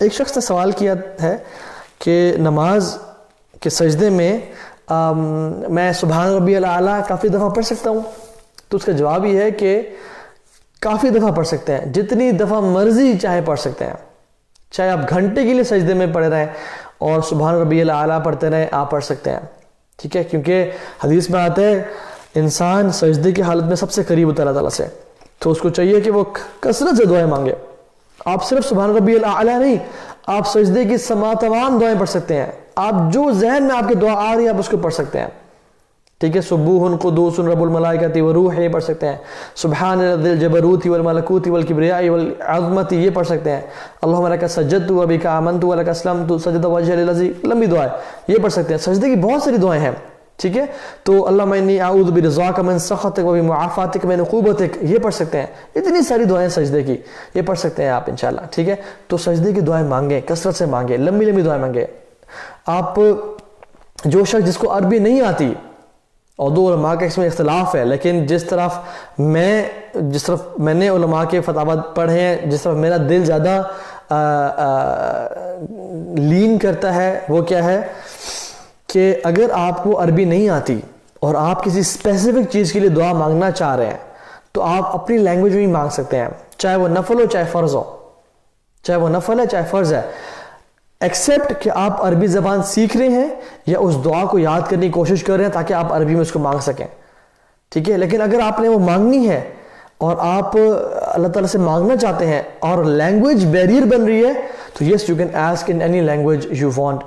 ایک شخص نے سوال کیا ہے کہ نماز کے سجدے میں میں سبحان ربی الاعلیٰ کافی دفعہ پڑھ سکتا ہوں؟ تو اس کا جواب یہ ہے کہ کافی دفعہ پڑھ سکتے ہیں، جتنی دفعہ مرضی چاہے پڑھ سکتے ہیں، چاہے آپ گھنٹے کے لیے سجدے میں پڑھ رہے ہیں اور سبحان ربی الاعلیٰ پڑھتے رہیں، آپ پڑھ سکتے ہیں، ٹھیک ہے؟ کیونکہ حدیث میں آتا ہے انسان سجدے کی حالت میں سب سے قریب ہوتا ہے اللہ تعالیٰ سے، تو اس کو چاہیے کہ وہ کثرت سے دعائیں مانگے۔ آپ صرف سبحان ربی الاعلیٰ نہیں، آپ سجدے کی تمام دعائیں پڑھ سکتے ہیں، آپ جو ذہن میں آپ کی دعا آ رہی ہے آپ اس کو پڑھ سکتے ہیں، ٹھیک ہے؟ سبوح قدوس رب الملائکۃ والروح یہ پڑھ سکتے ہیں، سبحان ذی الجبروت والملکوت والکبریاء والعظمت یہ پڑھ سکتے ہیں، اللہم لک سجدت وبک آمنت ولک اسلمت سجد وجہ للذی، لمبی دعائیں یہ پڑھ سکتے ہیں۔ سجدے کی بہت ساری دعائیں ہیں، ٹھیک ہے؟ تو اللہم انی اعوذ برضاک من سخطک وبمعافاتک من عقوبتک یہ پڑھ سکتے ہیں۔ اتنی ساری دعائیں سجدے کی یہ پڑھ سکتے ہیں آپ انشاءاللہ، ٹھیک ہے؟ تو سجدے کی دعائیں مانگیں، کثرت سے مانگیں، لمبی لمبی دعائیں مانگیں۔ آپ جو شخص جس کو عربی نہیں آتی، اور دو علماء کا اس میں اختلاف ہے، لیکن جس طرف میں نے علماء کے فتاوی پڑھے ہیں، جس طرف میرا دل زیادہ لین کرتا ہے وہ کیا ہے کہ اگر آپ کو عربی نہیں آتی اور آپ کسی اسپیسیفک چیز کے لیے دعا مانگنا چاہ رہے ہیں تو آپ اپنی لینگویج میں ہی مانگ سکتے ہیں، چاہے وہ نفل ہو چاہے فرض ہو، چاہے وہ نفل ہے چاہے فرض ہے، ایکسیپٹ کہ آپ عربی زبان سیکھ رہے ہیں یا اس دعا کو یاد کرنے کی کوشش کر رہے ہیں تاکہ آپ عربی میں اس کو مانگ سکیں، ٹھیک ہے؟ لیکن اگر آپ نے وہ مانگنی ہے اور آپ اللہ تعالیٰ سے مانگنا چاہتے ہیں اور لینگویج بیریئر بن رہی ہے تو yes you can ask in any language you want,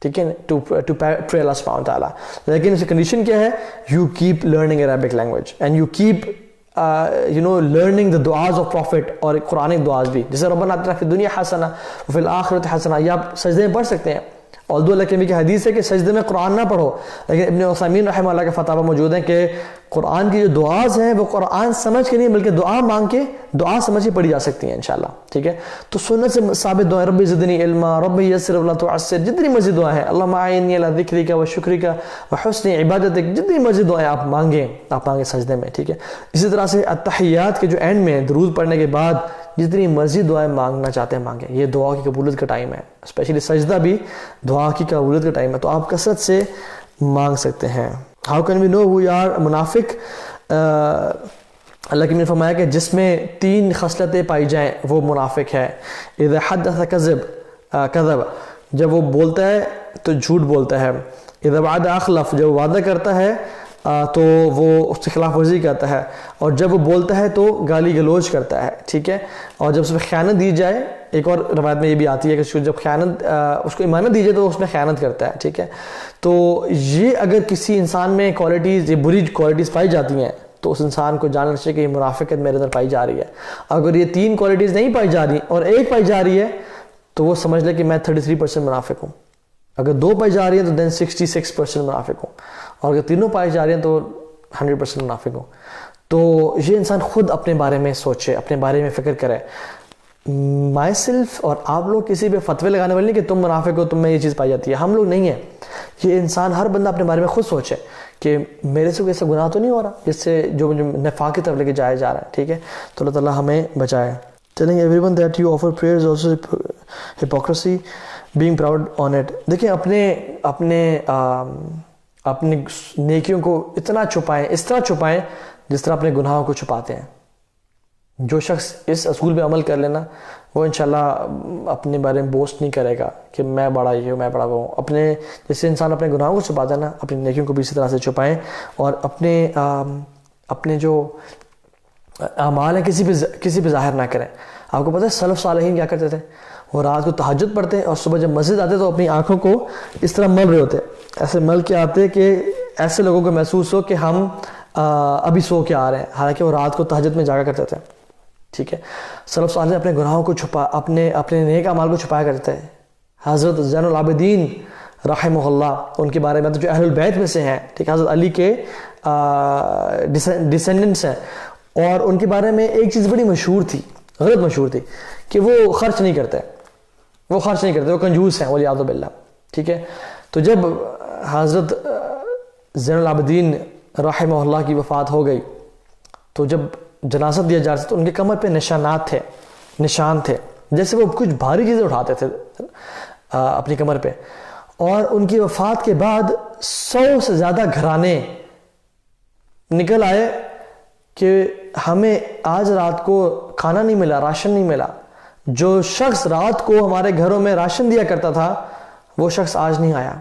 ٹھیک ہے؟ ٹو پرے اللہ سبحانہ وتعالیٰ، لیکن اس کی کنڈیشن کیا ہے؟ You keep learning Arabic language and you keep learning the du'as of prophet اور قرآنک دعاز بھی، جیسے ربنا آتنا فی الدنیا حسنہ وفی الآخرۃ حسنہ، یہ آپ سجدے میں پڑھ سکتے ہیں۔ although اللہ کی حدیث ہے کہ سجدے میں قرآن نہ پڑھو، لیکن ابن عثیمین رحمہ اللہ کے فتاوی موجود ہیں کہ قرآن کی جو دعاز ہیں وہ قرآن سمجھ کے نہیں بلکہ دعا مانگ کے دعا سمجھ کے پڑھی جا سکتی ہیں انشاءاللہ، ٹھیک ہے؟ تو سنت سے ثابت دعائیں، رب زدنی علما، رب یسر ولا تعسر، جتنی مرضی دعائیں ہیں، اللہم اعنی علی ذکرک و شکرک و حسن عبادتک، جتنی مرضی دعائیں آپ مانگیں سجدے میں، ٹھیک ہے؟ اسی طرح سے التحیات کے جو اینڈ میں درود پڑھنے کے بعد جتنی مرضی دعائیں مانگنا چاہتے ہیں مانگیں، یہ دعا کی قبولیت کا ٹائم ہے، اسپیشلی سجدہ بھی دعا کی قبولیت کا ٹائم ہے، تو آپ کثرت سے مانگ سکتے ہیں۔ How can we know we are منافق؟ اللہ کی نے فرمایا کہ جس میں 3 خصلتیں پائی جائیں وہ منافق ہے۔ اذا حدث کذب، جب وہ بولتا ہے تو جھوٹ بولتا ہے، اذا وعد اخلف، جب وہ وعدہ کرتا ہے تو وہ اس کی خلاف ورزی کرتا ہے، اور جب وہ بولتا ہے تو گالی گلوچ کرتا ہے، ٹھیک ہے؟ اور جب اس میں خیانت دی جائے، ایک اور روایت میں یہ بھی آتی ہے کہ جب خیانت اس کو امانت دی جائے تو اس میں خیانت کرتا ہے، ٹھیک ہے؟ تو یہ اگر کسی انسان میں کوالٹیز، یہ بری کوالٹیز پائی جاتی ہیں تو اس انسان کو جاننا چاہیے کہ یہ منافقت میرے اندر پائی جا رہی ہے۔ اگر یہ 3 کوالٹیز نہیں پائی جا رہی اور ایک پائی جا رہی ہے تو وہ سمجھ لے کہ میں 33% منافق ہوں، اگر 2 پائی جا رہی ہیں تو دین 66% منافق ہوں، اور اگر تینوں پائی جا رہی ہیں تو 100% منافق ہوں۔ تو یہ انسان خود اپنے بارے میں سوچے، اپنے بارے میں فکر کرے۔ مائی سیلف اور آپ لوگ کسی پہ فتوے لگانے والے نہیں کہ تم منافق ہو، تم میں یہ چیز پائی جاتی ہے، ہم لوگ نہیں ہیں۔ یہ انسان ہر بندہ اپنے بارے میں خود سوچے کہ میرے سے کوئی ایسا گناہ تو نہیں ہو رہا جس سے جو مجھے نفاق کی طرف لے کے جایا جا رہا ہے، ٹھیک ہے؟ تو اللہ تعالیٰ ہمیں بچائے۔ Telling everyone that you offer prayers also hypocrisy, being proud on it۔ دیکھیں اپنے نیکیوں کو اتنا چھپائیں، اس طرح چھپائیں جس طرح اپنے گناہوں کو چھپاتے ہیں۔ جو شخص اس اصول پہ عمل کر لینا وہ انشاءاللہ اپنے بارے میں بوسٹ نہیں کرے گا کہ میں بڑا یہ ہوں، میں بڑا وہ ہوں۔ جیسے انسان اپنے گناہوں کو چھپاتا ہے نا، اپنی نیکیوں کو بھی اسی طرح سے چھپائیں، اور اپنے جو اعمال ہیں کسی پہ ظاہر نہ کریں۔ آپ کو پتہ ہے سلف صالحین کیا کرتے تھے؟ وہ رات کو تہجد پڑھتے اور صبح جب مسجد آتے تو اپنی آنکھوں کو اس طرح مل رہے ہوتے، ایسے مل کے آتے کہ ایسے لوگوں کو محسوس ہو کہ ہم ابھی سو کے آ رہے ہیں، حالانکہ وہ رات کو تہجد میں جاگا کرتے تھے، ٹھیک ہے؟ سلف صالح اپنے گناہوں کو اپنے نیک اعمال کو چھپایا کرتے ہیں۔ حضرت زین العابدین رحمہ اللہ، ان کے بارے میں جو اہل البیت میں سے ہیں، ٹھیک ہے، حضرت علی کے ڈیسینڈنٹس ہیں، اور ان کے بارے میں ایک چیز بڑی مشہور تھی، غلط مشہور تھی، کہ وہ خرچ نہیں کرتے، وہ کنجوس ہیں والعیاذ باللہ، ٹھیک ہے؟ تو جب حضرت زین العابدین رحمہ اللہ کی وفات ہو گئی تو جب جنازہ دیا جا رہا تھا تو ان کے کمر پہ نشان تھے، جیسے وہ کچھ بھاری چیزیں اٹھاتے تھے اپنی کمر پہ. اور ان کی وفات کے بعد 100 سے زیادہ گھرانے نکل آئے کہ ہمیں آج رات کو کھانا نہیں ملا, راشن نہیں ملا. جو شخص رات کو ہمارے گھروں میں راشن دیا کرتا تھا وہ شخص آج نہیں آیا.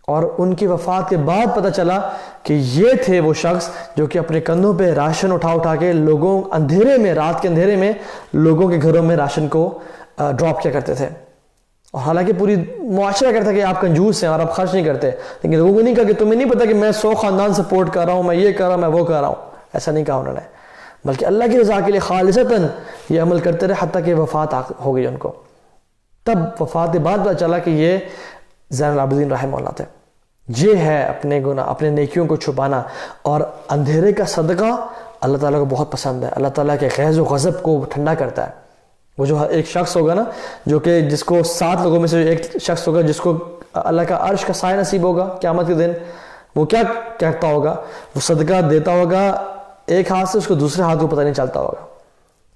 اور ان کی وفات کے بعد پتہ چلا کہ یہ تھے وہ شخص جو کہ اپنے کندھوں پہ راشن اٹھا کے لوگوں اندھیرے میں, رات کے اندھیرے میں لوگوں کے گھروں میں راشن کو ڈراپ کیا کرتے تھے. اور حالانکہ پوری معاشرہ کرتا کہ آپ کنجوس ہیں اور آپ خرچ نہیں کرتے, لیکن لوگوں کو نہیں کہا کہ تمہیں نہیں پتا کہ میں 100 خاندان سپورٹ کر رہا ہوں, میں یہ کر رہا ہوں, میں وہ کر رہا ہوں. ایسا نہیں کہا انہوں نے, بلکہ اللہ کی رضا کے لیے خالصتاً یہ عمل کرتے رہے حتیٰ کہ وفات ہو گئی ان کو. تب وفات کے بعد پتہ چلا کہ یہ زین العابدین رحمہ اللہ تھے. یہ ہے اپنے گناہ, اپنے نیکیوں کو چھپانا. اور اندھیرے کا صدقہ اللہ تعالیٰ کو بہت پسند ہے. اللہ تعالیٰ کے غیظ و غضب کو ٹھنڈا کرتا ہے. وہ جو ایک شخص ہوگا نا, جو کہ جس کو 7 لوگوں میں سے ایک شخص ہوگا جس کو اللہ کا عرش کا سایہ نصیب ہوگا قیامت کے دن, وہ کیا کہتا ہوگا؟ وہ صدقہ دیتا ہوگا ایک ہاتھ سے, اس کو دوسرے ہاتھ کو پتہ نہیں چلتا ہوگا,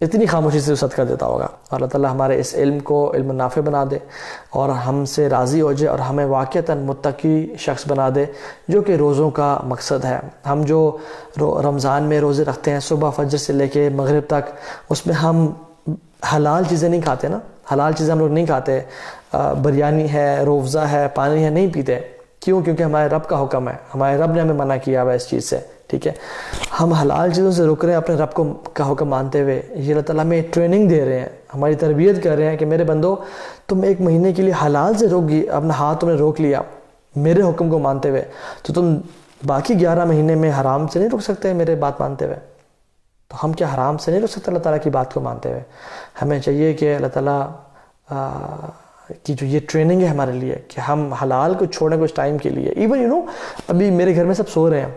اتنی خاموشی سے وہ صدقہ دیتا ہوگا. اور اللہ تعالیٰ ہمارے اس علم کو علم نافع بنا دے اور ہم سے راضی ہو جائے اور ہمیں واقعتاً متقی شخص بنا دے, جو کہ روزوں کا مقصد ہے. ہم جو رمضان میں روزے رکھتے ہیں صبح فجر سے لے کے مغرب تک, اس میں ہم حلال چیزیں نہیں کھاتے نا, حلال چیزیں ہم لوگ نہیں کھاتے. بریانی ہے, روزہ ہے, پانی ہے, نہیں پیتے. کیوں؟ کیونکہ ہمارے رب کا حکم ہے, ہمارے رب نے ہمیں منع کیا ہوا اس چیز سے. ٹھیک ہے, ہم حلال چیزوں سے رک رہے ہیں اپنے رب کا حکم مانتے ہوئے. یہ اللہ تعالیٰ ہمیں ٹریننگ دے رہے ہیں, ہماری تربیت کر رہے ہیں کہ میرے بندو, تم 1 مہینے کے لیے حلال سے روک گئی, اپنا ہاتھ تم نے روک لیا میرے حکم کو مانتے ہوئے, تو تم باقی 11 مہینے میں حرام سے نہیں رک سکتے میرے بات مانتے ہوئے. تو ہم کیا حرام سے نہیں رک سکتے اللہ تعالیٰ کی بات کو مانتے ہوئے؟ ہمیں چاہیے کہ اللہ تعالیٰ کی جو یہ ٹریننگ ہے ہمارے لیے کہ ہم حلال کو چھوڑیں کچھ ٹائم کے لیے. ایون ابھی میرے گھر میں سب سو رہے ہیں,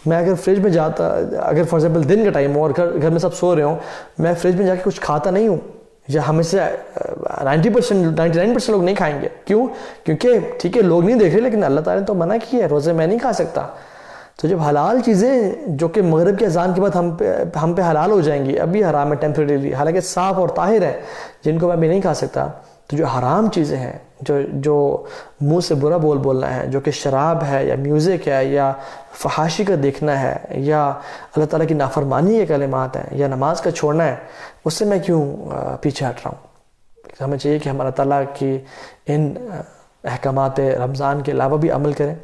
میں اگر فریج میں جاتا, اگر فار ایگزامپل دن کا ٹائم ہو اور گھر میں سب سو رہے ہوں, میں فریج میں جا کے کچھ کھاتا نہیں ہوں. یا ہمیں سے 99% لوگ نہیں کھائیں گے. کیوں؟ کیونکہ ٹھیک ہے لوگ نہیں دیکھ رہے, لیکن اللہ تعالیٰ نے تو منع کیا ہے, روزے میں نہیں کھا سکتا. تو جب حلال چیزیں جو کہ مغرب کے اذان کے بعد ہم پہ حلال ہو جائیں گی, ابھی حرام ہے ٹیمپریریلی, حالانکہ صاف اور طاہر ہے, جن کو میں ابھی نہیں کھا سکتا, تو جو حرام چیزیں ہیں, جو منہ سے برا بولنا ہے, جو کہ شراب ہے یا میوزک ہے یا فحاشی کا دیکھنا ہے یا اللہ تعالیٰ کی نافرمانی کے کلمات ہیں یا نماز کا چھوڑنا ہے, اس سے میں کیوں پیچھے ہٹ رہا ہوں؟ ہمیں چاہیے کہ ہم اللہ تعالیٰ کی ان احکامات رمضان کے علاوہ بھی عمل کریں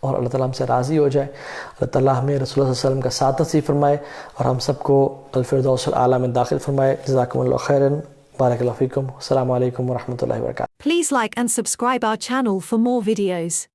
اور اللہ تعالیٰ ہم سے راضی ہو جائے. اللہ تعالیٰ ہمیں رسول اللہ صلی اللہ علیہ وسلم کا ساتھ نصیب فرمائے اور ہم سب کو الفردوس الاعلیٰ میں داخل فرمائے. جزاکم اللہ خیراً. بارک اللہ فیکم. السلام علیکم ورحمۃ اللہ وبرکاتہ. Please like and subscribe our channel for more videos.